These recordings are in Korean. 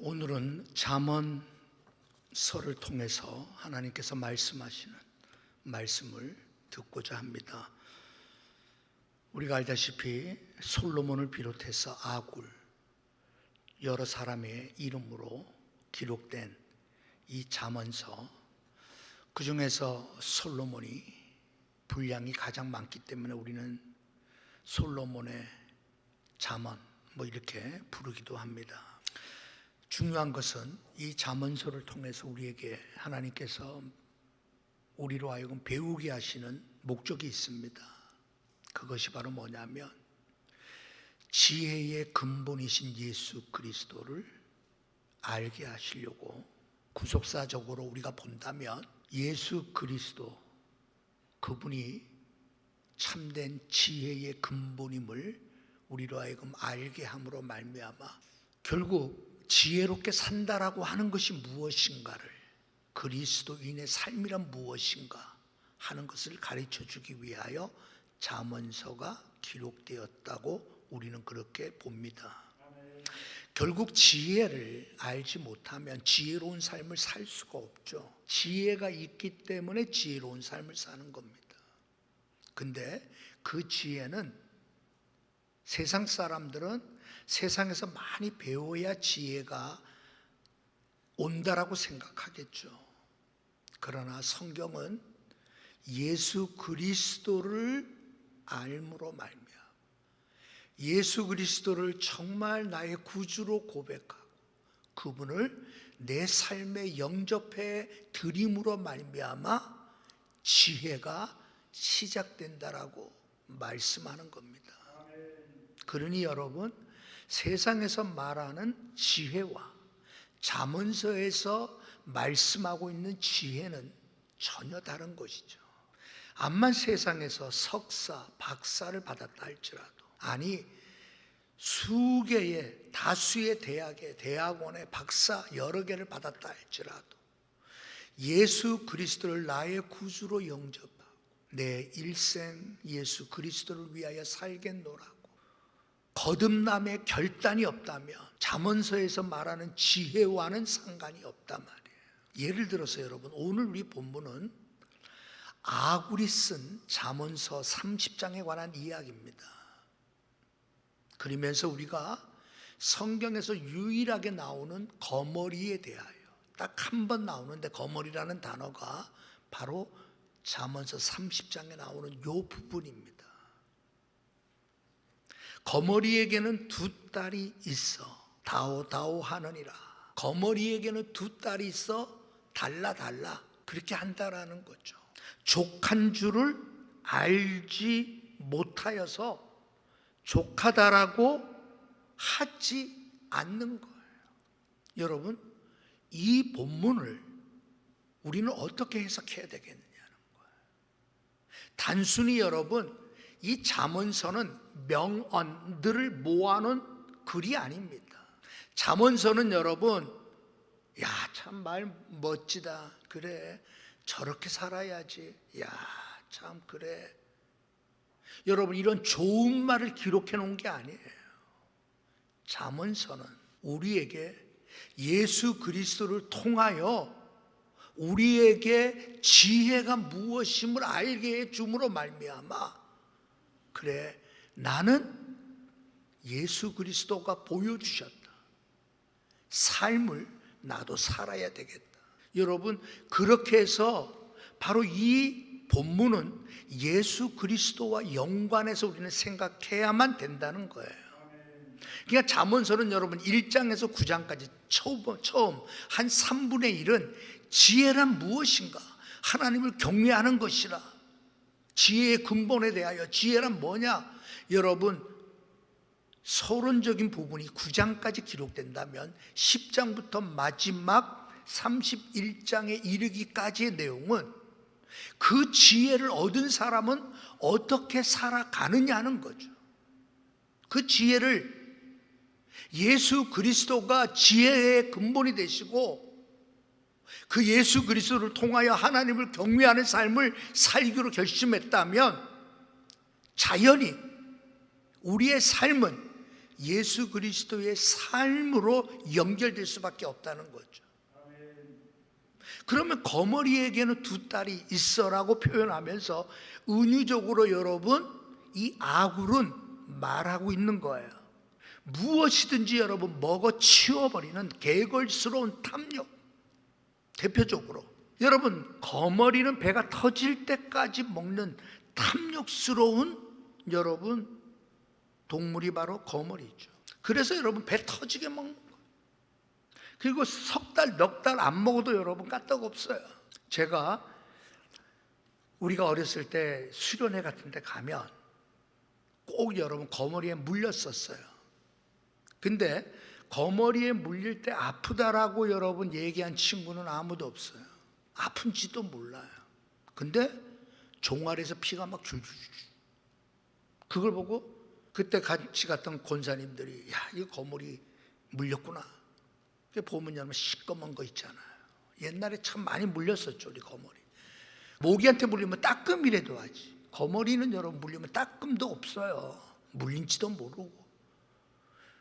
오늘은 잠언서를 통해서 하나님께서 말씀하시는 말씀을 듣고자 합니다. 우리가 알다시피 솔로몬을 비롯해서 아굴, 여러 사람의 이름으로 기록된 이 잠언서, 그 중에서 솔로몬이 분량이 가장 많기 때문에 우리는 솔로몬의 잠언 이렇게 부르기도 합니다. 중요한 것은 이 잠언서를 통해서 우리에게 하나님께서 우리로 하여금 배우게 하시는 목적이 있습니다. 그것이 바로 뭐냐면 지혜의 근본이신 예수 그리스도를 알게 하시려고, 구속사적으로 우리가 본다면 예수 그리스도, 그분이 참된 지혜의 근본임을 우리로 하여금 알게 함으로 말미암아 결국 지혜롭게 산다라고 하는 것이 무엇인가를, 그리스도인의 삶이란 무엇인가 하는 것을 가르쳐 주기 위하여 잠언서가 기록되었다고 우리는 그렇게 봅니다. 결국 지혜를 알지 못하면 지혜로운 삶을 살 수가 없죠. 지혜가 있기 때문에 지혜로운 삶을 사는 겁니다. 근데 그 지혜는 세상 사람들은 세상에서 많이 배워야 지혜가 온다라고 생각하겠죠. 그러나 성경은 예수 그리스도를 알므로 말미암아 예수 그리스도를 정말 나의 구주로 고백하고 그분을 내 삶에 영접해 드림으로 말미암아 지혜가 시작된다라고 말씀하는 겁니다. 그러니 여러분, 세상에서 말하는 지혜와 잠언서에서 말씀하고 있는 지혜는 전혀 다른 것이죠. 암만 세상에서 석사, 박사를 받았다 할지라도, 아니 수개의 다수의 대학원의 박사 여러 개를 받았다 할지라도 예수 그리스도를 나의 구주로 영접하고 내 일생 예수 그리스도를 위하여 살겠노라고 거듭남의 결단이 없다면 잠언서에서 말하는 지혜와는 상관이 없단 말이에요. 예를 들어서 여러분, 오늘 우리 본문은 아굴이 쓴 잠언서 30장에 관한 이야기입니다. 그러면서 우리가 성경에서 유일하게 나오는 거머리에 대하여 딱 한 번 나오는데, 거머리라는 단어가 바로 잠언서 30장에 나오는 이 부분입니다. 거머리에게는 두 딸이 있어 다오다오 하느니라. 거머리에게는 두 딸이 있어 달라 그렇게 한다라는 거죠. 족한 줄을 알지 못하여서 족하다라고 하지 않는 거예요. 여러분, 이 본문을 우리는 어떻게 해석해야 되겠느냐는 거예요. 단순히 여러분, 이 잠언서는 명언들을 모아놓은 글이 아닙니다. 잠언서는 여러분, 야, 참 말 멋지다, 그래, 저렇게 살아야지, 야, 참 그래, 여러분, 이런 좋은 말을 기록해 놓은 게 아니에요. 잠언서는 우리에게 예수 그리스도를 통하여 우리에게 지혜가 무엇임을 알게 해 줌으로 말미암아, 그래, 나는 예수 그리스도가 보여주셨다, 삶을 나도 살아야 되겠다. 여러분, 그렇게 해서 바로 이 본문은 예수 그리스도와 연관해서 우리는 생각해야만 된다는 거예요. 그러니까 잠언서는 여러분 1장에서 9장까지 처음 한 3분의 1은 지혜란 무엇인가, 하나님을 경외하는 것이라, 지혜의 근본에 대하여 지혜란 뭐냐, 여러분 서론적인 부분이 9장까지 기록된다면 10장부터 마지막 31장에 이르기까지의 내용은 그 지혜를 얻은 사람은 어떻게 살아가느냐는 거죠. 그 지혜를 예수 그리스도가 지혜의 근본이 되시고 그 예수 그리스도를 통하여 하나님을 경외하는 삶을 살기로 결심했다면 자연히 우리의 삶은 예수 그리스도의 삶으로 연결될 수밖에 없다는 거죠. 그러면 거머리에게는 두 딸이 있어라고 표현하면서 은유적으로 여러분 이 아굴은 말하고 있는 거예요. 무엇이든지 여러분 먹어 치워버리는 개걸스러운 탐욕. 대표적으로 여러분 거머리는 배가 터질 때까지 먹는 탐욕스러운 여러분 동물이 바로 거머리죠. 그래서 여러분 배 터지게 먹는 거예요. 그리고 석 달, 넉 달 안 먹어도 여러분 까딱 없어요. 제가 우리가 어렸을 때 수련회 같은 데 가면 꼭 여러분 거머리에 물렸었어요. 근데 거머리에 물릴 때 아프다라고 여러분 얘기한 친구는 아무도 없어요. 아픈지도 몰라요. 근데 종아리에서 피가 막 줄줄줄. 그걸 보고 그때 같이 갔던 권사님들이 야, 이거 거머리 물렸구나. 보면 여러분 시꺼먼 거 있잖아요. 옛날에 참 많이 물렸었죠, 우리 거머리. 모기한테 물리면 따끔이라도 하지. 거머리는 여러분 물리면 따끔도 없어요. 물린지도 모르고.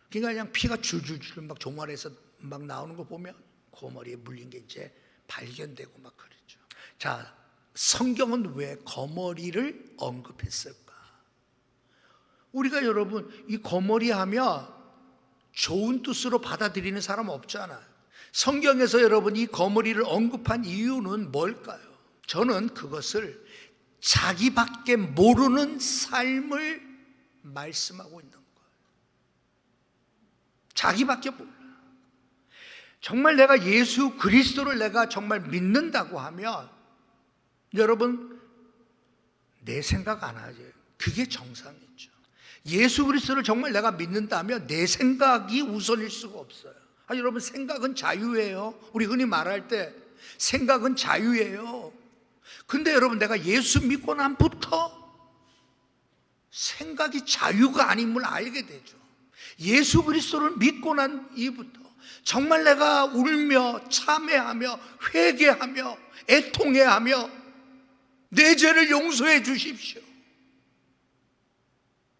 그러니까 그냥 피가 줄줄줄 막 종아리에서 막 나오는 거 보면 거머리에 물린 게 이제 발견되고 막 그러죠. 자, 성경은 왜 거머리를 언급했을까? 우리가 여러분 이 거머리 하면 좋은 뜻으로 받아들이는 사람 없잖아요. 성경에서 여러분 이 거머리를 언급한 이유는 뭘까요? 저는 그것을 자기밖에 모르는 삶을 말씀하고 있는 거예요. 자기밖에 몰라. 정말 내가 예수 그리스도를 내가 정말 믿는다고 하면 여러분 내 생각 안 하죠. 그게 정상이죠. 예수 그리스도를 정말 내가 믿는다면 내 생각이 우선일 수가 없어요. 여러분 생각은 자유예요. 우리 흔히 말할 때 생각은 자유예요. 근데 여러분 내가 예수 믿고 난부터 생각이 자유가 아님을 알게 되죠. 예수 그리스도를 믿고 난 이후부터 정말 내가 울며 참회하며 회개하며 애통해하며 내 죄를 용서해 주십시오.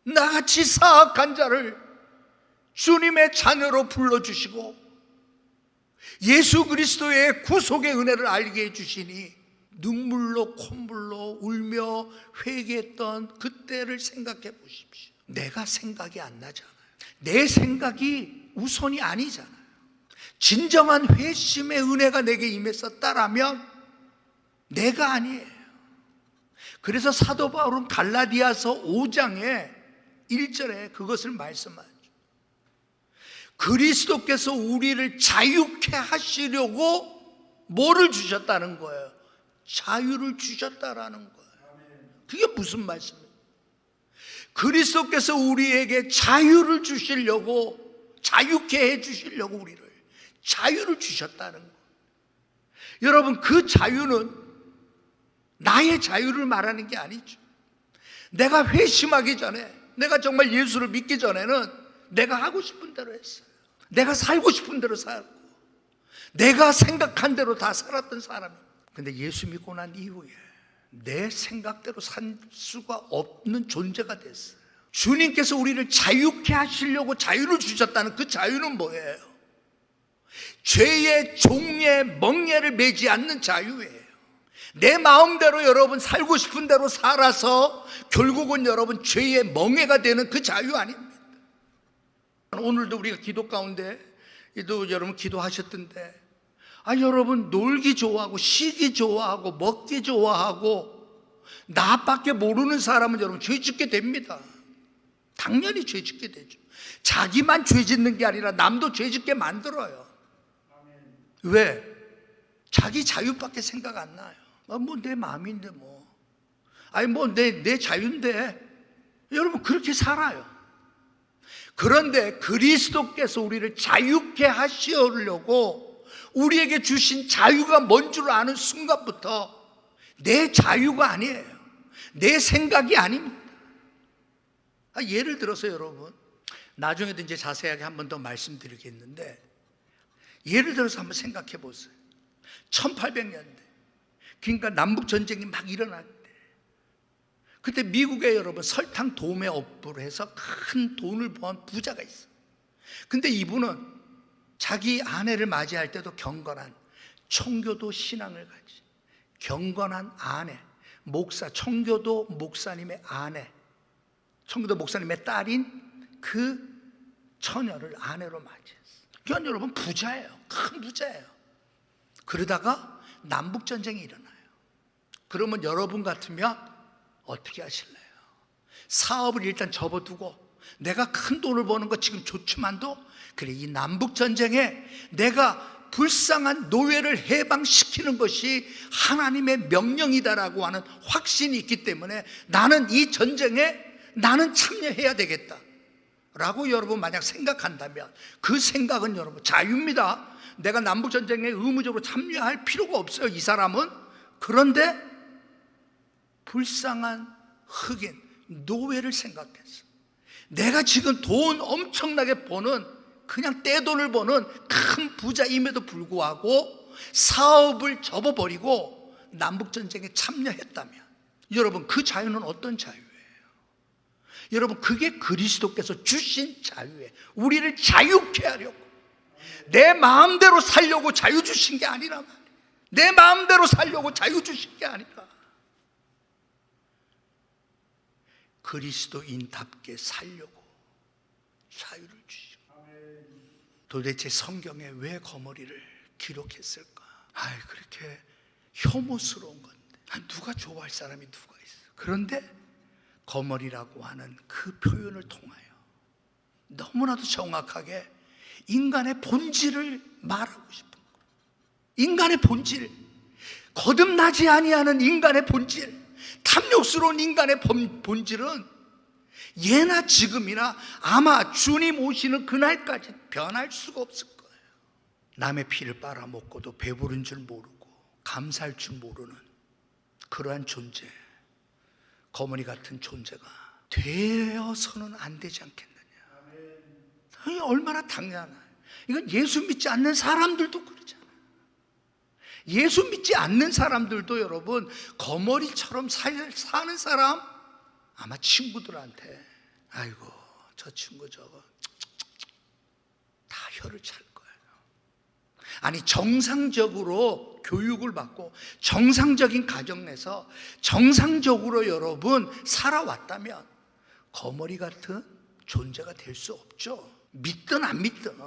나같이 사악한 자를 주님의 자녀로 불러주시고 예수 그리스도의 구속의 은혜를 알게 해주시니 눈물로 콧물로 울며 회개했던 그때를 생각해 보십시오. 내가 생각이 안 나잖아요. 내 생각이 우선이 아니잖아요. 진정한 회심의 은혜가 내게 임했었다라면 내가 아니에요. 그래서 사도 바울은 갈라디아서 5장에 1절에 그것을 말씀하죠. 그리스도께서 우리를 자유케 하시려고 뭐를 주셨다는 거예요? 자유를 주셨다라는 거예요. 그게 무슨 말씀이에요? 그리스도께서 우리에게 자유를 주시려고, 자유케 해주시려고 우리를 자유를 주셨다는 거예요. 여러분 그 자유는 나의 자유를 말하는 게 아니죠. 내가 회심하기 전에, 내가 정말 예수를 믿기 전에는 내가 하고 싶은 대로 했어요. 내가 살고 싶은 대로 살고 내가 생각한 대로 다 살았던 사람입니다. 근데 예수 믿고 난 이후에 내 생각대로 살 수가 없는 존재가 됐어요. 주님께서 우리를 자유케 하시려고 자유를 주셨다는 그 자유는 뭐예요? 죄의 종의 멍에를 매지 않는 자유예요. 내 마음대로 여러분 살고 싶은 대로 살아서 결국은 여러분 죄의 멍에가 되는 그 자유 아닙니다. 오늘도 우리가 기도 가운데 또 여러분 기도하셨던데 여러분 놀기 좋아하고 쉬기 좋아하고 먹기 좋아하고 나밖에 모르는 사람은 여러분 죄 짓게 됩니다. 당연히 죄 짓게 되죠. 자기만 죄 짓는 게 아니라 남도 죄 짓게 만들어요. 왜? 자기 자유밖에 생각 안 나요. 뭐 내 마음인데 뭐. 내 자유인데. 여러분 그렇게 살아요. 그런데 그리스도께서 우리를 자유케 하시려고 우리에게 주신 자유가 뭔 줄 아는 순간부터 내 자유가 아니에요. 내 생각이 아닙니다. 예를 들어서 여러분 나중에도 이제 자세하게 한 번 더 말씀드리겠는데 예를 들어서 한번 생각해 보세요. 1800년대 그러니까 남북전쟁이 막 일어날 때 그때 미국에 여러분 설탕 도매 업부를 해서 큰 돈을 번 부자가 있어요. 근데 이분은 자기 아내를 맞이할 때도 경건한 청교도 신앙을 가지, 경건한 아내, 목사, 청교도 목사님의 아내, 청교도 목사님의 딸인 그 처녀를 아내로 맞이했어요. 그건 여러분 부자예요. 큰 부자예요. 그러다가 남북전쟁이 일어나요. 그러면 여러분 같으면 어떻게 하실래요? 사업을 일단 접어두고 내가 큰 돈을 버는 거 지금 좋지만도 그래, 이 남북전쟁에 내가 불쌍한 노예를 해방시키는 것이 하나님의 명령이다라고 하는 확신이 있기 때문에 나는 이 전쟁에 나는 참여해야 되겠다 라고 여러분 만약 생각한다면 그 생각은 여러분 자유입니다. 내가 남북전쟁에 의무적으로 참여할 필요가 없어요, 이 사람은. 그런데 불쌍한 흑인 노예를 생각했어. 내가 지금 돈 엄청나게 버는, 그냥 떼돈을 버는 큰 부자임에도 불구하고 사업을 접어버리고 남북전쟁에 참여했다면 여러분 그 자유는 어떤 자유예요? 여러분 그게 그리스도께서 주신 자유예요. 우리를 자유케 하려고, 내 마음대로 살려고 자유 주신 게 아니라 말이에요. 내 마음대로 살려고 자유 주신 게 아니라 그리스도인답게 살려고 자유를 주시고. 도대체 성경에 왜 거머리를 기록했을까? 그렇게 혐오스러운 건데 누가 좋아할 사람이 누가 있어? 그런데 거머리라고 하는 그 표현을 통하여 너무나도 정확하게 인간의 본질을 말하고 싶은 거예요. 인간의 본질, 거듭나지 아니하는 인간의 본질, 탐욕스러운 인간의 본질은 예나 지금이나 아마 주님 오시는 그날까지 변할 수가 없을 거예요. 남의 피를 빨아먹고도 배부른 줄 모르고 감사할 줄 모르는 그러한 존재, 거머리 같은 존재가 되어서는 안 되지 않겠느냐. 얼마나 당연하나요? 이건 예수 믿지 않는 사람들도 그러잖아요. 예수 믿지 않는 사람들도 여러분 거머리처럼 사는 사람, 아마 친구들한테 아이고 저 친구 저거 다 혀를 찰 거예요. 아니 정상적으로 교육을 받고 정상적인 가정 내서 정상적으로 여러분 살아왔다면 거머리 같은 존재가 될 수 없죠. 믿든 안 믿든.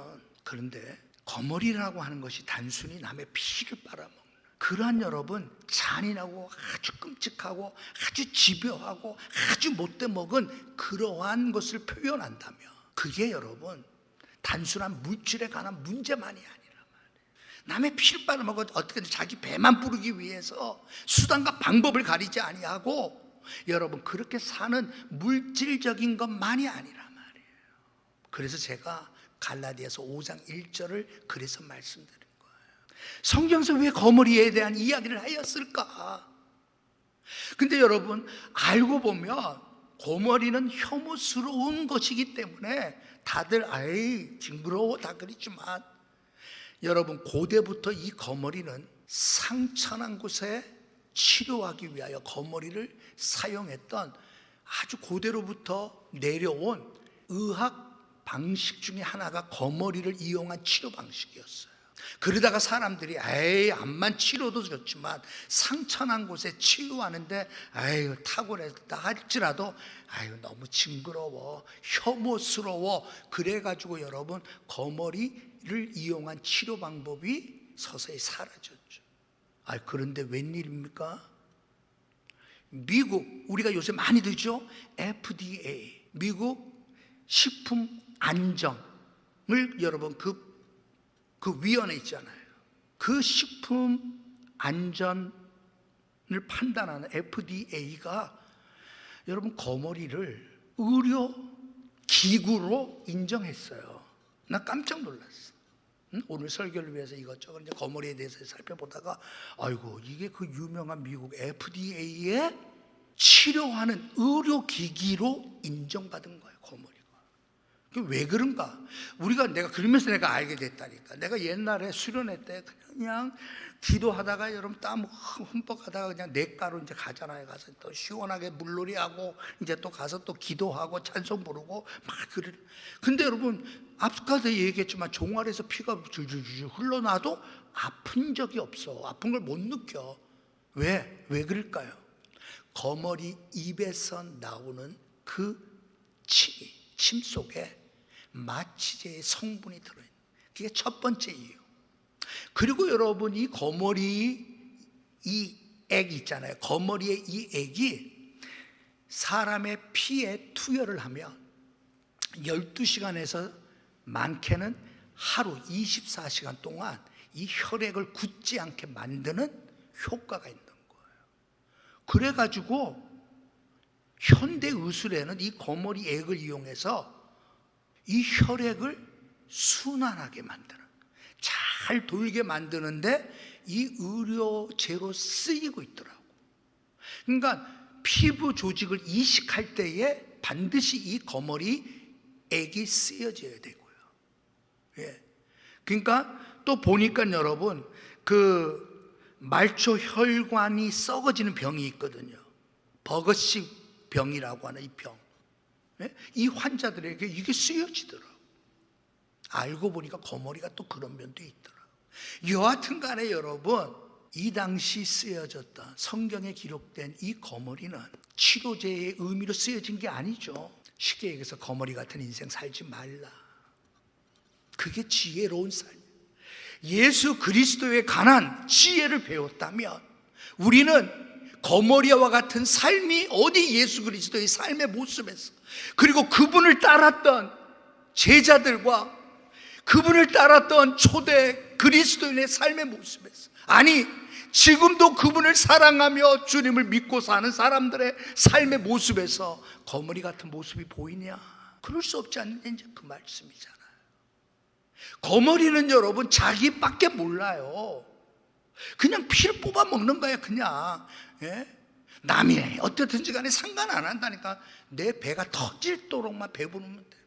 그런데 거머리라고 하는 것이 단순히 남의 피를 빨아먹는 그러한 여러분 잔인하고 아주 끔찍하고 아주 집요하고 아주 못돼 먹은 그러한 것을 표현한다면 그게 여러분 단순한 물질에 관한 문제만이 아니라 말이에요. 남의 피를 빨아먹어 어떻게든 자기 배만 부르기 위해서 수단과 방법을 가리지 아니하고 여러분 그렇게 사는 물질적인 것만이 아니라 말이에요. 그래서 제가 갈라디아서 5장 1절을 그래서 말씀드린 거예요. 성경에서 왜 거머리에 대한 이야기를 하였을까? 근데 여러분 알고 보면 거머리는 혐오스러운 것이기 때문에 다들 아이 징그러워 다 그랬지만 여러분 고대부터 이 거머리는 상처난 곳에 치료하기 위하여 거머리를 사용했던 아주 고대로부터 내려온 의학 방식 중에 하나가 거머리를 이용한 치료 방식이었어요. 그러다가 사람들이 에이 암만 치료도 좋지만 상처난 곳에 치유하는데 아유 탁월했다 할지라도 아유 너무 징그러워 혐오스러워 그래가지고 여러분 거머리를 이용한 치료 방법이 서서히 사라졌죠. 그런데 웬일입니까? 미국 우리가 요새 많이 듣죠? FDA 미국 식품 안정을 여러분 그 위원회 있잖아요. 그 식품 안전을 판단하는 FDA가 여러분 거머리를 의료 기구로 인정했어요. 나 깜짝 놀랐어. 오늘 설교를 위해서 이것저것 이제 거머리에 대해서 살펴보다가 아이고 이게 그 유명한 미국 FDA에 치료하는 의료기기로 인정받은 거예요. 거머리가. 왜 그런가? 내가 그러면서 내가 알게 됐다니까. 내가 옛날에 수련회 때 그냥 기도하다가 여러분 땀 흠뻑 하다가 그냥 냇가로 이제 가잖아요. 가서 또 시원하게 물놀이하고 이제 또 가서 또 기도하고 찬송 부르고 막 그래. 근데 여러분 아까도 얘기했지만 종아리에서 피가 줄줄줄 흘러나도 아픈 적이 없어. 아픈 걸 못 느껴. 왜 그럴까요? 거머리 입에서 나오는 그 침 속에 마취제의 성분이 들어있는, 그게 첫 번째 이유. 그리고 여러분, 이 거머리 이 액 있잖아요. 거머리의 이 액이 사람의 피에 투여를 하면 12시간에서 많게는 하루 24시간 동안 이 혈액을 굳지 않게 만드는 효과가 있는 거예요. 그래가지고 현대 의술에는 이 거머리 액을 이용해서 이 혈액을 순환하게 만드는, 잘 돌게 만드는데 이 의료제로 쓰이고 있더라고. 그러니까 피부 조직을 이식할 때에 반드시 이 거머리 액이 쓰여져야 되고요. 예. 그러니까 또 보니까 여러분, 그 말초 혈관이 썩어지는 병이 있거든요. 버거시 병이라고 하는 이 병. 예? 이 환자들에게 이게 쓰여지더라고. 알고 보니까 거머리가 또 그런 면도 있더라고. 여하튼 간에 여러분, 이 당시 쓰여졌던 성경에 기록된 이 거머리는 치료제의 의미로 쓰여진 게 아니죠. 쉽게 얘기해서 거머리 같은 인생 살지 말라. 그게 지혜로운 삶. 예수 그리스도에 관한 지혜를 배웠다면 우리는 거머리와 같은 삶이 어디 예수 그리스도의 삶의 모습에서, 그리고 그분을 따랐던 제자들과 그분을 따랐던 초대 그리스도인의 삶의 모습에서, 아니 지금도 그분을 사랑하며 주님을 믿고 사는 사람들의 삶의 모습에서 거머리 같은 모습이 보이냐? 그럴 수 없지 않느냐, 이제 그 말씀이잖아요. 거머리는 여러분 자기밖에 몰라요. 그냥 피를 뽑아 먹는 거예요. 그냥. 예? 남이 어떻든지 간에 상관 안 한다니까. 내 배가 터질도록만 배부르면 돼요.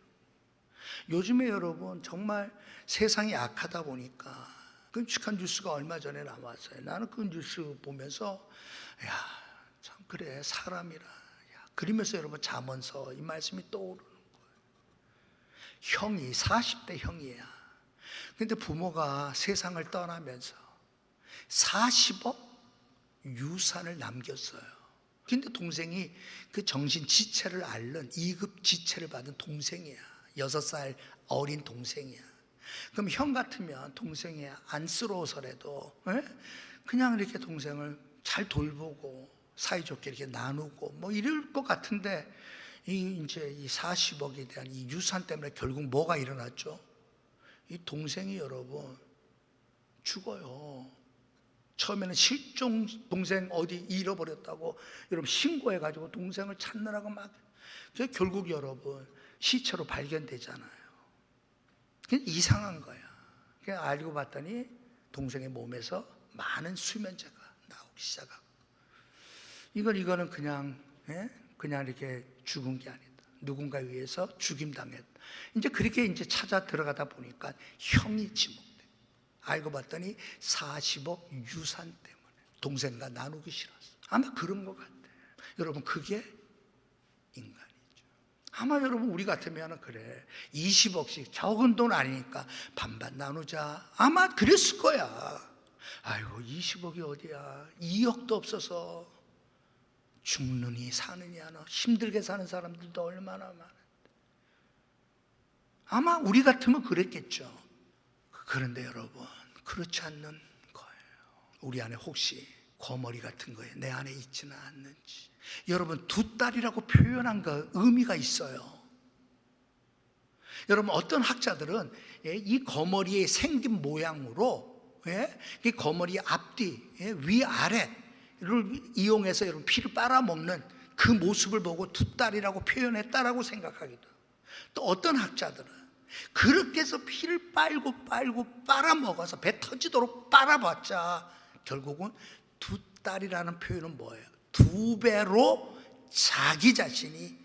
요즘에 여러분 정말 세상이 악하다 보니까 끔찍한 뉴스가 얼마 전에 나왔어요. 나는 그 뉴스 보면서 야, 참 그래 사람이라. 야, 그러면서 여러분 잠언서 이 말씀이 떠오르는 거예요. 형이 40대 형이야. 근데 부모가 세상을 떠나면서 40억 유산을 남겼어요. 근데 동생이 그 정신 지체를 앓는 2급 지체를 받은 동생이야. 6살 어린 동생이야. 그럼 형 같으면 동생이 안쓰러워서라도 그냥 이렇게 동생을 잘 돌보고 사이좋게 이렇게 나누고 뭐 이럴 것 같은데, 이제 이 40억에 대한 이 유산 때문에 결국 뭐가 일어났죠? 이 동생이 여러분 죽어요. 처음에는 실종, 동생 어디 잃어버렸다고 여러분 신고해가지고 동생을 찾느라고 막, 결국 여러분 시체로 발견되잖아요. 그냥 이상한 거야. 그냥 알고 봤더니 동생의 몸에서 많은 수면제가 나오기 시작하고, 이거는 그냥 이렇게 죽은 게 아니다. 누군가에 의해서 죽임당했다. 이제 그렇게 이제 찾아 들어가다 보니까 형이 지목돼. 알고 봤더니 40억 유산 때문에 동생과 나누기 싫었어. 아마 그런 것 같아요. 여러분 그게 인간이죠. 아마 여러분 우리 같으면 그래 20억씩 적은 돈 아니니까 반반 나누자, 아마 그랬을 거야. 아이고 20억이 어디야, 2억도 없어서 죽느니 사느냐, 너 힘들게 사는 사람들도 얼마나 많은데. 아마 우리 같으면 그랬겠죠. 그런데 여러분 그렇지 않는 거예요. 우리 안에 혹시 거머리 같은 거에 내 안에 있지는 않는지. 여러분 두 딸이라고 표현한 거 의미가 있어요. 여러분 어떤 학자들은 이 거머리의 생긴 모양으로 이 거머리 앞뒤 위아래를 이용해서 여러분 피를 빨아먹는 그 모습을 보고 두 딸이라고 표현했다라고 생각하기도. 또 어떤 학자들은 그렇게 해서 피를 빨고 빨아먹어서 배 터지도록 빨아봤자 결국은 두 딸이라는 표현은 뭐예요? 2배로 자기 자신이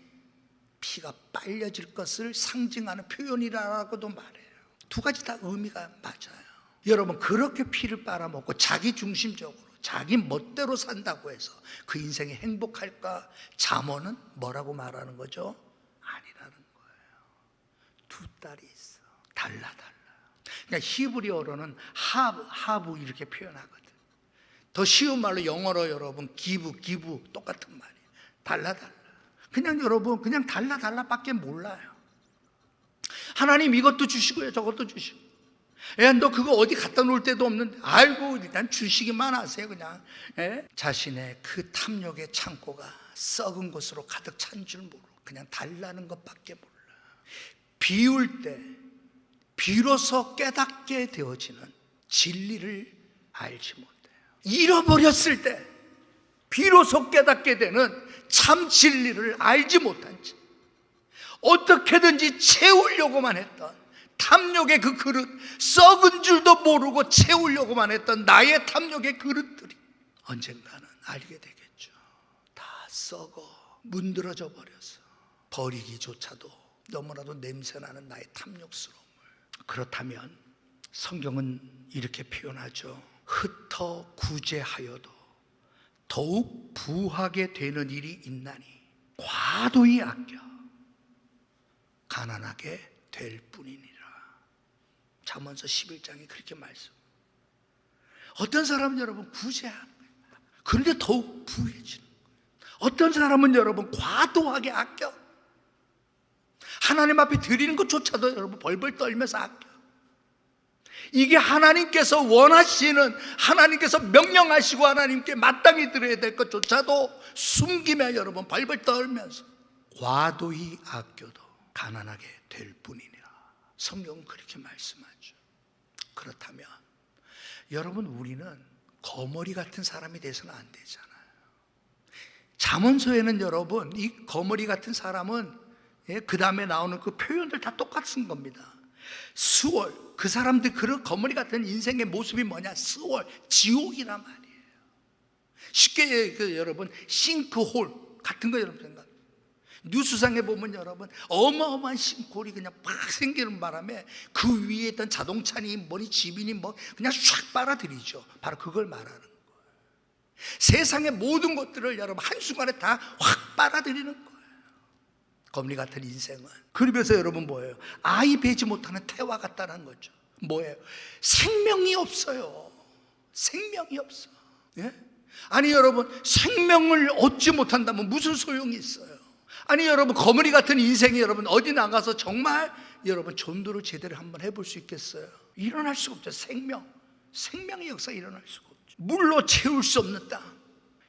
피가 빨려질 것을 상징하는 표현이라고도 말해요. 두 가지 다 의미가 맞아요. 여러분 그렇게 피를 빨아먹고 자기 중심적으로 자기 멋대로 산다고 해서 그 인생이 행복할까? 잠언은 뭐라고 말하는 거죠? 아니라는 거예요. 두 딸이 있어. 달라. 그러니까 히브리어로는 하부 이렇게 표현하거든. 더 쉬운 말로 영어로 여러분 기부 똑같은 말이에요. 달라. 그냥 여러분 그냥 달라밖에 몰라요. 하나님 이것도 주시고요, 저것도 주시고. 야, 너 그거 어디 갖다 놓을 데도 없는데, 아이고 일단 주시기만 하세요 그냥. 예? 자신의 그 탐욕의 창고가 썩은 것으로 가득 찬 줄 모르고 그냥 달라는 것밖에 몰라. 비울 때 비로소 깨닫게 되어지는 진리를 알지 못해요. 잃어버렸을 때 비로소 깨닫게 되는 참 진리를 알지 못한 채 어떻게든지 채우려고만 했던 탐욕의 그 그릇, 썩은 줄도 모르고 채우려고만 했던 나의 탐욕의 그릇들이 언젠가는 알게 되겠죠. 다 썩어 문드러져 버려서 버리기조차도 너무나도 냄새나는 나의 탐욕스러움을. 그렇다면 성경은 이렇게 표현하죠. 흩어 구제하여도 더욱 부하게 되는 일이 있나니 과도히 아껴 가난하게 될 뿐이니라. 잠언서 11장이 그렇게 말씀. 어떤 사람은 여러분 구제하는 거예요. 그런데 더욱 부해지는 거예요. 어떤 사람은 여러분 과도하게 아껴. 하나님 앞에 드리는 것조차도 여러분 벌벌 떨면서 아껴. 이게 하나님께서 원하시는, 하나님께서 명령하시고 하나님께 마땅히 드려야 될 것조차도 숨기며 여러분 벌벌 떨면서 과도히 아껴도 가난하게 될 뿐이니라. 성경은 그렇게 말씀하죠. 그렇다면 여러분 우리는 거머리 같은 사람이 돼서는 안 되잖아요. 잠언서에는 여러분 이 거머리 같은 사람은 그 다음에 나오는 그 표현들 다 똑같은 겁니다. 수월, 그 사람들 그 거머리 같은 인생의 모습이 뭐냐? 수월, 지옥이란 말이에요. 쉽게 여러분 싱크홀 같은 거 여러분 생각. 뉴스상에 보면 여러분 어마어마한 싱크홀이 그냥 팍 생기는 바람에 그 위에 있던 자동차니 뭐니 집이니 뭐 그냥 샥 빨아들이죠. 바로 그걸 말하는 거예요. 세상의 모든 것들을 여러분 한순간에 다 확 빨아들이는 거예요. 거머리 같은 인생은. 그러면서 여러분 뭐예요? 아이 베지 못하는 태와 같다는 거죠. 뭐예요? 생명이 없어요. 생명이 없어. 예? 아니 여러분 생명을 얻지 못한다면 무슨 소용이 있어요? 아니 여러분 거머리 같은 인생이 여러분 어디 나가서 정말 여러분 전도를 제대로 한번 해볼 수 있겠어요? 일어날 수가 없죠. 생명의 역사 일어날 수가 없죠. 물로 채울 수 없는 땅.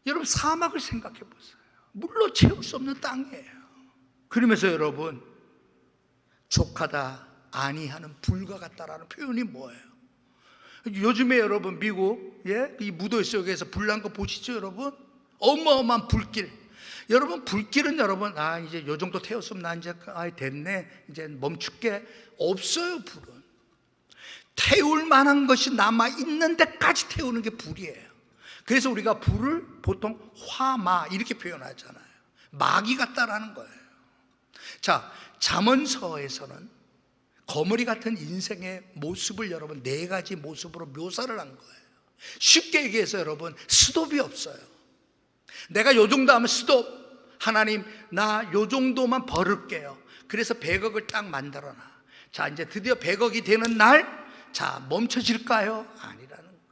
여러분 사막을 생각해 보세요. 물로 채울 수 없는 땅이에요. 그러면서 여러분 족하다 아니하는 불과 같다라는 표현이 뭐예요? 요즘에 여러분 미국 이 무도 속에서 불난 거 보시죠 여러분? 어마어마한 불길. 여러분 불길은 여러분 이제 요 정도 태웠으면 나 이제 됐네 이제 멈출게. 없어요. 불은 태울 만한 것이 남아 있는 데까지 태우는 게 불이에요. 그래서 우리가 불을 보통 화마 이렇게 표현하잖아요. 마귀 같다라는 거예요. 자, 잠언서에서는 거머리 같은 인생의 모습을 여러분 4가지 모습으로 묘사를 한 거예요. 쉽게 얘기해서 여러분 스톱이 없어요. 내가 요 정도 하면 스톱. 하나님 나 요 정도만 벌을게요. 그래서 100억을 딱 만들어놔. 자 이제 드디어 100억이 되는 날, 자 멈춰질까요? 아니라는 거예요.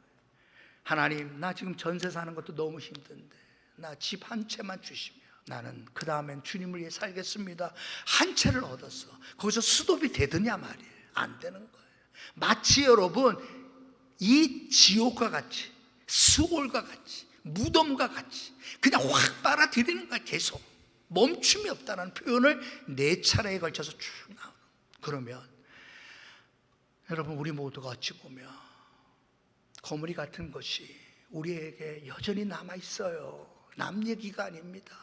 하나님 나 지금 전세 사는 것도 너무 힘든데 나 집 한 채만 주시면 나는 그 다음엔 주님을 위해 살겠습니다. 한 채를 얻었어. 거기서 스톱이 되느냐 말이에요. 안 되는 거예요. 마치 여러분 이 지옥과 같이 수골과 같이 무덤과 같이 그냥 확 빨아들이는 거야. 계속 멈춤이 없다는 표현을 4차례에 걸쳐서 쭉 나오는. 그러면 여러분 우리 모두가 어찌 보면 거머리 같은 것이 우리에게 여전히 남아있어요. 남 얘기가 아닙니다.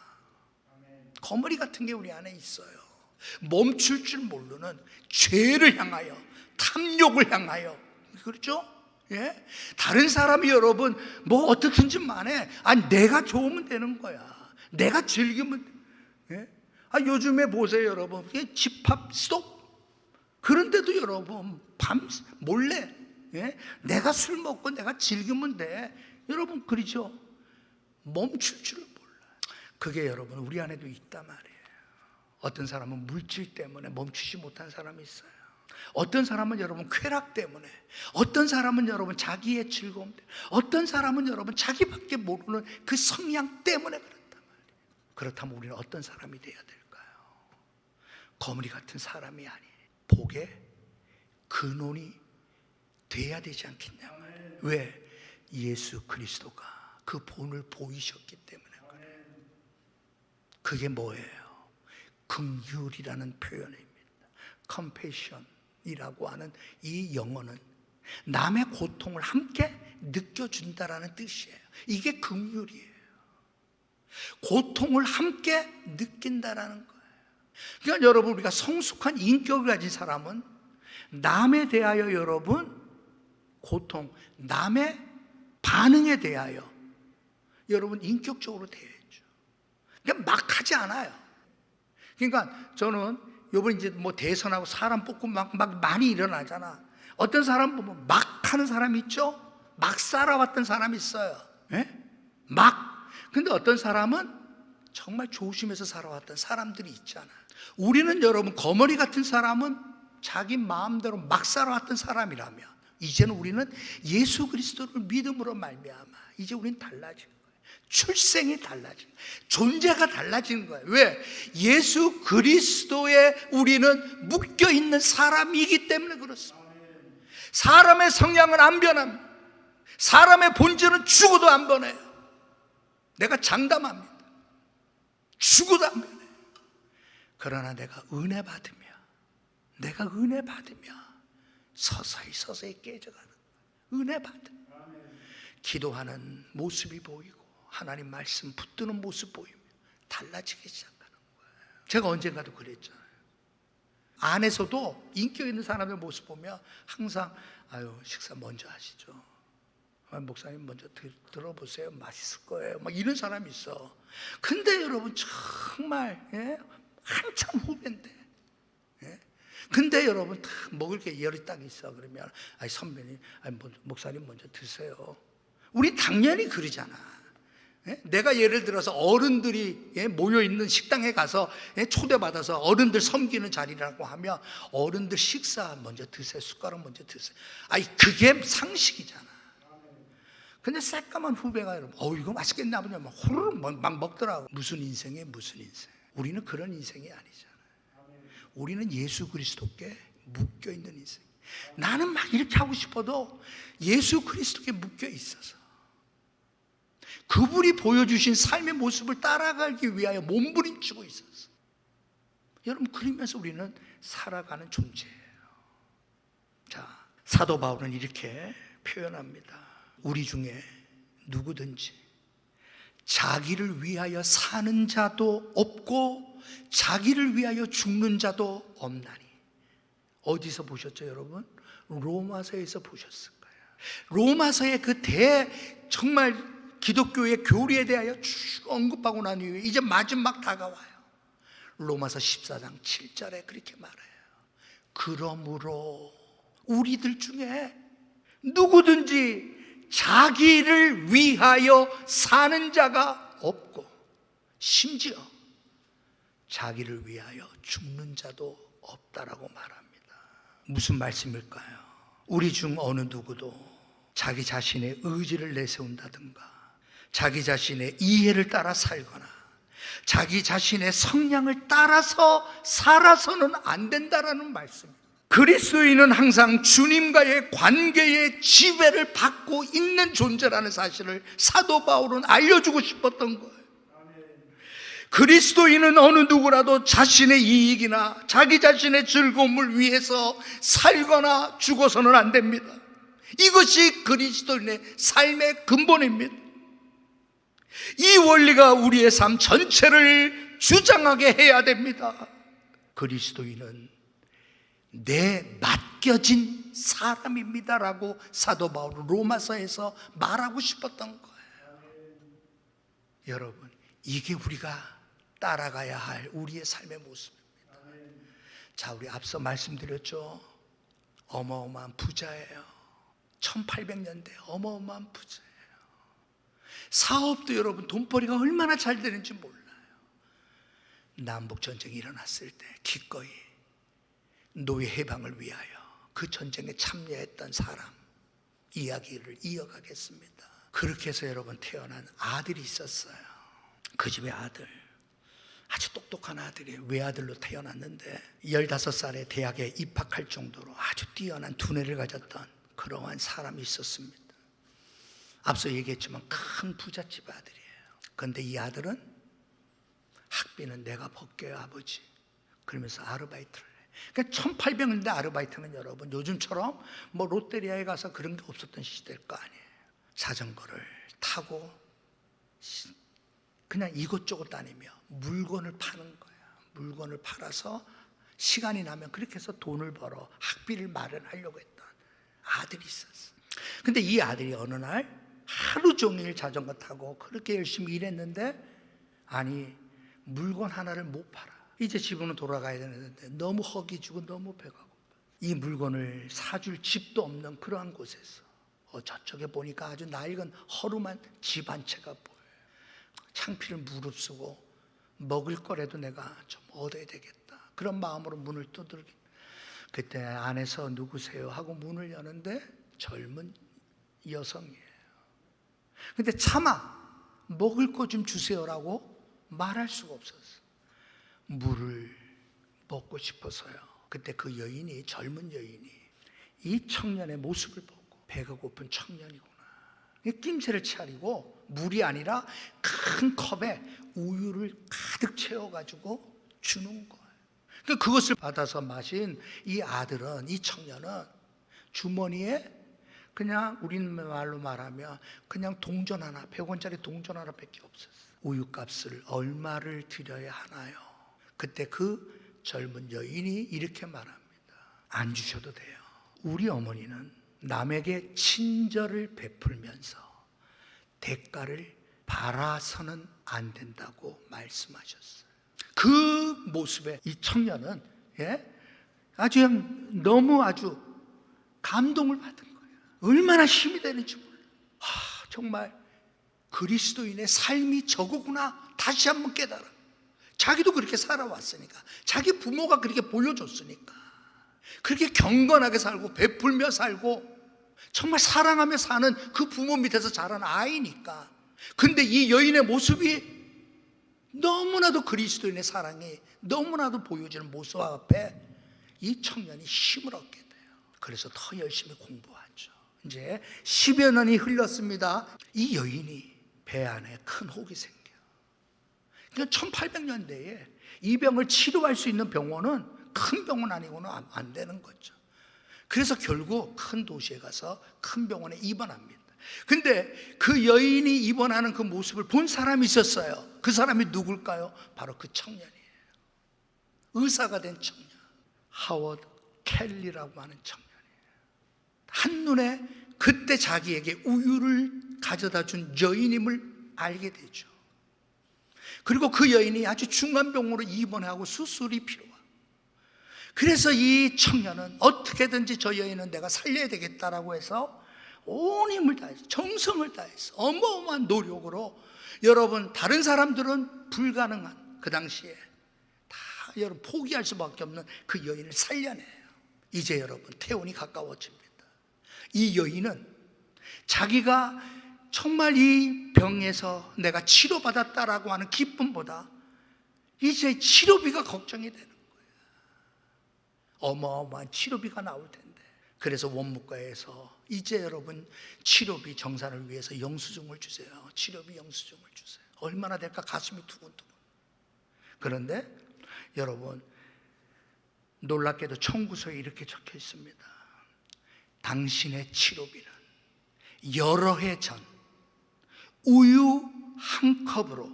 거머리 같은 게 우리 안에 있어요. 멈출 줄 모르는 죄를 향하여 탐욕을 향하여. 그렇죠? 예? 다른 사람이 여러분 뭐 어떻든지 만해. 아니 내가 좋으면 되는 거야. 내가 즐기면. 예? 요즘에 보세요 여러분 집합 스톱. 그런데도 여러분 밤 몰래 내가 술 먹고 내가 즐기면 돼. 여러분 그러죠? 멈출 줄을 몰라. 그게 여러분 우리 안에도 있단 말이에요. 어떤 사람은 물질 때문에 멈추지 못한 사람이 있어요. 어떤 사람은 여러분 쾌락 때문에, 어떤 사람은 여러분 자기의 즐거움 때문에, 어떤 사람은 여러분 자기밖에 모르는 그 성향 때문에 그렇단 말이에요. 그렇다면 우리는 어떤 사람이 돼야 될까요? 거머리 같은 사람이 아니에요. 복의 근원이 돼야 되지 않겠냐 말이에요. 왜? 예수 그리스도가 그 본을 보이셨기 때문에 그래요. 그게 뭐예요? 긍휼이라는 표현입니다. compassion이라고 하는 이 영어는 남의 고통을 함께 느껴준다라는 뜻이에요. 이게 긍휼이에요. 고통을 함께 느낀다라는 거예요. 그러니까 여러분, 우리가 성숙한 인격을 가진 사람은 남에 대하여 여러분 고통, 남의 반응에 대하여 여러분 인격적으로 대해야죠. 그냥 막 하지 않아요. 그러니까 저는 요번 이제 뭐 대선하고 사람 뽑고 막 많이 일어나잖아. 어떤 사람 보면 막 하는 사람이 있죠? 막 살아왔던 사람이 있어요. 예? 막. 근데 어떤 사람은 정말 조심해서 살아왔던 사람들이 있잖아. 우리는 여러분 거머리 같은 사람은 자기 마음대로 막 살아왔던 사람이라면 이제는 우리는 예수 그리스도를 믿음으로 말미암아 이제 우리는 달라진 거예요. 출생이 달라진 거예요. 존재가 달라지는 거예요. 왜? 예수 그리스도에 우리는 묶여있는 사람이기 때문에 그렇습니다. 사람의 성향은 안 변합니다. 사람의 본질은 죽어도 안 변해요. 내가 장담합니다. 죽어도 안 변해요. 그러나 내가 은혜 받으며 서서히 깨져가는 거예요. 은혜 받으며 기도하는 모습이 보이고 하나님 말씀 붙드는 모습 보이며 달라지기 시작하는 거예요. 제가 언젠가도 그랬잖아요. 안에서도 인격 있는 사람의 모습 보면 항상 식사 먼저 하시죠. 목사님 먼저 들어보세요. 맛있을 거예요. 막 이런 사람이 있어. 근데 여러분 정말 한참 후배인데 근데 여러분 딱 먹을 게 열이 딱 있어. 그러면 선배님, 목사님 먼저 드세요. 우리 당연히 그러잖아. 내가 예를 들어서 어른들이 모여있는 식당에 가서 초대받아서 어른들 섬기는 자리라고 하면 어른들 식사 먼저 드세요. 숟가락 먼저 드세요. 그게 상식이잖아. 근데 새까만 후배가 여러분 이거 맛있겠나 보냐 호르륵 막 먹더라고. 무슨 인생이에요, 무슨 인생. 우리는 그런 인생이 아니잖아. 우리는 예수 그리스도께 묶여있는 인생. 나는 막 이렇게 하고 싶어도 예수 그리스도께 묶여 있어서 그분이 보여주신 삶의 모습을 따라가기 위하여 몸부림치고 있었어. 여러분, 그러면서 우리는 살아가는 존재예요. 자, 사도 바울은 이렇게 표현합니다. 우리 중에 누구든지 자기를 위하여 사는 자도 없고 자기를 위하여 죽는 자도 없나니. 어디서 보셨죠, 여러분? 로마서에서 보셨을 거예요. 로마서의 그 정말 기독교의 교리에 대하여 쭉 언급하고 난 이후에 이제 마지막 다가와요. 로마서 14장 7절에 그렇게 말해요. 그러므로 우리들 중에 누구든지 자기를 위하여 사는 자가 없고 심지어 자기를 위하여 죽는 자도 없다라고 말합니다. 무슨 말씀일까요? 우리 중 어느 누구도 자기 자신의 의지를 내세운다든가 자기 자신의 이해를 따라 살거나 자기 자신의 성향을 따라서 살아서는 안 된다라는 말씀입니다. 그리스도인은 항상 주님과의 관계의 지배를 받고 있는 존재라는 사실을 사도 바울은 알려주고 싶었던 거예요. 그리스도인은 어느 누구라도 자신의 이익이나 자기 자신의 즐거움을 위해서 살거나 죽어서는 안 됩니다. 이것이 그리스도인의 삶의 근본입니다. 이 원리가 우리의 삶 전체를 주장하게 해야 됩니다. 그리스도인은 내 맡겨진 사람입니다라고 사도 바울은 로마서에서 말하고 싶었던 거예요. 여러분, 이게 우리가 따라가야 할 우리의 삶의 모습입니다. 자, 우리 앞서 말씀드렸죠. 어마어마한 부자예요. 1800년대 어마어마한 부자예요. 사업도 여러분 돈벌이가 얼마나 잘 되는지 몰라요. 남북전쟁이 일어났을 때 기꺼이 노예 해방을 위하여 그 전쟁에 참여했던 사람 이야기를 이어가겠습니다. 그렇게 해서 여러분 태어난 아들이 있었어요. 그 집의 아들, 아주 똑똑한 아들이 외아들로 태어났는데 15살에 대학에 입학할 정도로 아주 뛰어난 두뇌를 가졌던 그러한 사람이 있었습니다. 앞서 얘기했지만 큰 부잣집 아들이에요. 그런데 이 아들은 학비는 내가 벗겨요 아버지, 그러면서 아르바이트를 해. 그러니까 1800년대 아르바이트는 여러분 요즘처럼 뭐 롯데리아에 가서 그런 게 없었던 시대일 거 아니에요. 자전거를 타고 그냥 이곳저곳 다니며 물건을 파는 거야. 물건을 팔아서 시간이 나면 그렇게 해서 돈을 벌어 학비를 마련하려고 했던 아들이 있었어. 근데 이 아들이 어느 날 하루 종일 자전거 타고 그렇게 열심히 일했는데 아니 물건 하나를 못 팔아. 이제 집으로 돌아가야 되는데 너무 허기지고 너무 배가 고파. 이 물건을 사줄 집도 없는 그러한 곳에서 저쪽에 보니까 아주 낡은 허름한 집 한 채가 보여요. 창피를 무릅쓰고 먹을 거라도 내가 좀 얻어야 되겠다, 그런 마음으로 문을 두들긴. 그때 안에서 누구세요 하고 문을 여는데 젊은 여성이에요. 근데 차마 먹을 거 좀 주세요라고 말할 수가 없었어. 물을 먹고 싶어서요. 그때 그 여인이, 젊은 여인이 이 청년의 모습을 보고 배가 고픈 청년이구나, 낌새를 차리고 물이 아니라 큰 컵에 우유를 가득 채워가지고 주는 거예요. 그것을 받아서 마신 이 아들은, 이 청년은 주머니에 그냥 우린 말로 말하면 그냥 동전 하나, 100원짜리 동전 하나밖에 없었어요. 우유값을 얼마를 드려야 하나요? 그때 그 젊은 여인이 이렇게 말합니다. 안 주셔도 돼요. 우리 어머니는 남에게 친절을 베풀면서 대가를 바라서는 안 된다고 말씀하셨어요. 그 모습에 이 청년은 아주 그냥 너무 아주 감동을 받은 거예요. 얼마나 힘이 되는지 몰라. 정말 그리스도인의 삶이 저거구나 다시 한번 깨달아. 자기도 그렇게 살아왔으니까, 자기 부모가 그렇게 보여줬으니까, 그렇게 경건하게 살고 베풀며 살고 정말 사랑하며 사는 그 부모 밑에서 자란 아이니까. 근데 이 여인의 모습이 너무나도 그리스도인의 사랑이 너무나도 보여지는 모습 앞에 이 청년이 힘을 얻게 돼요. 그래서 더 열심히 공부하죠. 이제 10여 년이 흘렀습니다. 이 여인이 배 안에 큰 혹이 생겨요. 그러니까 1800년대에 이 병을 치료할 수 있는 병원은 큰 병원 아니고는 안 되는 거죠. 그래서 결국 큰 도시에 가서 큰 병원에 입원합니다. 근데 그 여인이 입원하는 그 모습을 본 사람이 있었어요. 그 사람이 누굴까요? 바로 그 청년이에요. 의사가 된 청년, 하워드 켈리라고 하는 청년이에요. 한눈에 그때 자기에게 우유를 가져다 준 여인임을 알게 되죠. 그리고 그 여인이 아주 중환병으로 입원하고 수술이 필요해요. 그래서 이 청년은 어떻게든지 저 여인은 내가 살려야 되겠다라고 해서 온 힘을 다해서, 정성을 다해서, 어마어마한 노력으로, 여러분 다른 사람들은 불가능한 그 당시에 다 여러분 포기할 수밖에 없는 그 여인을 살려내요. 이제 여러분 퇴원이 가까워집니다. 이 여인은 자기가 정말 이 병에서 내가 치료받았다라고 하는 기쁨보다 이제 치료비가 걱정이 되는 거예요. 어마어마한 치료비가 나올 텐데. 그래서 원무과에서 이제 여러분 치료비 정산을 위해서 영수증을 주세요. 치료비 영수증을 주세요. 얼마나 될까 가슴이 두근두근. 그런데 여러분 놀랍게도 청구서에 이렇게 적혀 있습니다. 당신의 치료비는 여러 해 전 우유 한 컵으로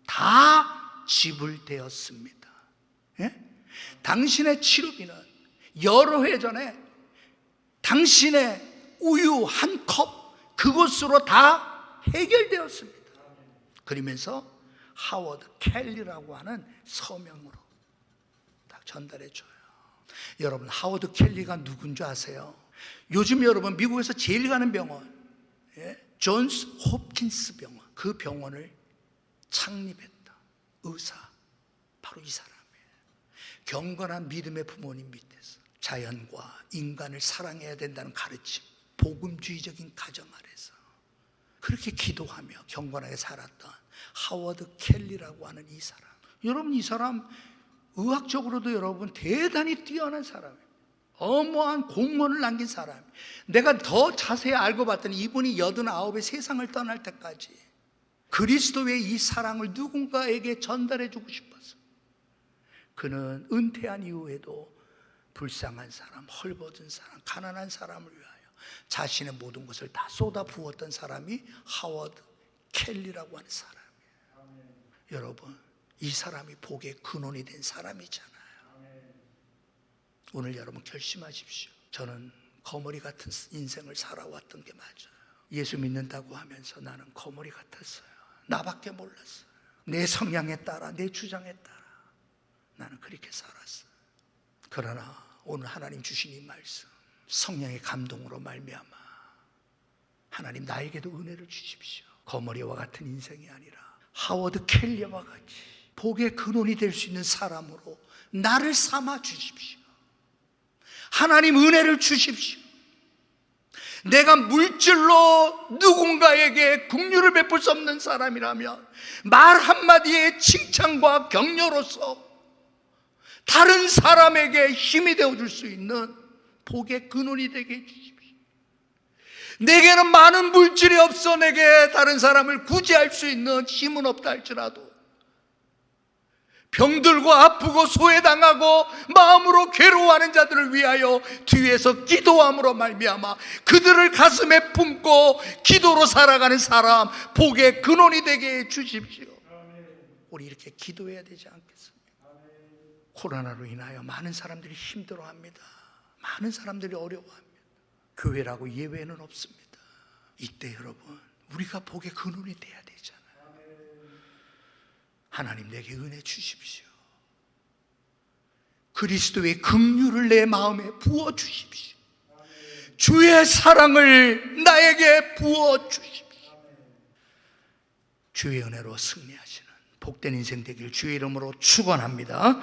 다 지불되었습니다. 당신의 치료비는 여러 해 전에 당신의 우유 한 컵 그것으로 다 해결되었습니다. 그러면서 하워드 켈리라고 하는 서명으로 딱 전달해 줘요. 여러분 하워드 켈리가 누군지 아세요? 요즘 여러분 미국에서 제일 가는 병원, 존스 홉킨스 병원, 그 병원을 창립했다 의사 바로 이 사람이에요. 경건한 믿음의 부모님 밑에서 자연과 인간을 사랑해야 된다는 가르침, 복음주의적인 가정 아래서 그렇게 기도하며 경건하게 살았던 하워드 켈리라고 하는 이 사람, 여러분 이 사람 의학적으로도 여러분 대단히 뛰어난 사람이에요. 어마어마한 공헌을 남긴 사람. 내가 더 자세히 알고 봤더니 이분이 89에 세상을 떠날 때까지 그리스도의 이 사랑을 누군가에게 전달해 주고 싶어서 그는 은퇴한 이후에도 불쌍한 사람, 헐벗은 사람, 가난한 사람을 위하여 자신의 모든 것을 다 쏟아 부었던 사람이 하워드 켈리라고 하는 사람이에요. 여러분, 이 사람이 복의 근원이 된 사람이잖아요. 오늘 여러분 결심하십시오. 저는 거머리 같은 인생을 살아왔던 게 맞아요. 예수 믿는다고 하면서 나는 거머리 같았어요. 나밖에 몰랐어요. 내 성향에 따라, 내 주장에 따라 나는 그렇게 살았어요. 그러나 오늘 하나님 주신 이 말씀, 성령의 감동으로 말미암아 하나님 나에게도 은혜를 주십시오. 거머리와 같은 인생이 아니라 하워드 켈리와 같이 복의 근원이 될 수 있는 사람으로 나를 삼아 주십시오. 하나님 은혜를 주십시오. 내가 물질로 누군가에게 긍휼을 베풀 수 없는 사람이라면 말 한마디의 칭찬과 격려로서 다른 사람에게 힘이 되어줄 수 있는 복의 근원이 되게 해주십시오. 내게는 많은 물질이 없어 내게 다른 사람을 구제할 수 있는 힘은 없다 할지라도 병들고 아프고 소외당하고 마음으로 괴로워하는 자들을 위하여 뒤에서 기도함으로 말미암아 그들을 가슴에 품고 기도로 살아가는 사람, 복의 근원이 되게 해 주십시오. 우리 이렇게 기도해야 되지 않겠습니까? 코로나로 인하여 많은 사람들이 힘들어합니다. 많은 사람들이 어려워합니다. 교회라고 예외는 없습니다. 이때 여러분, 우리가 복의 근원이 돼야 되잖아요. 하나님 내게 은혜 주십시오. 그리스도의 긍휼을 내 마음에 부어 주십시오. 주의 사랑을 나에게 부어 주십시오. 주의 은혜로 승리하시는 복된 인생 되길 주의 이름으로 축원합니다.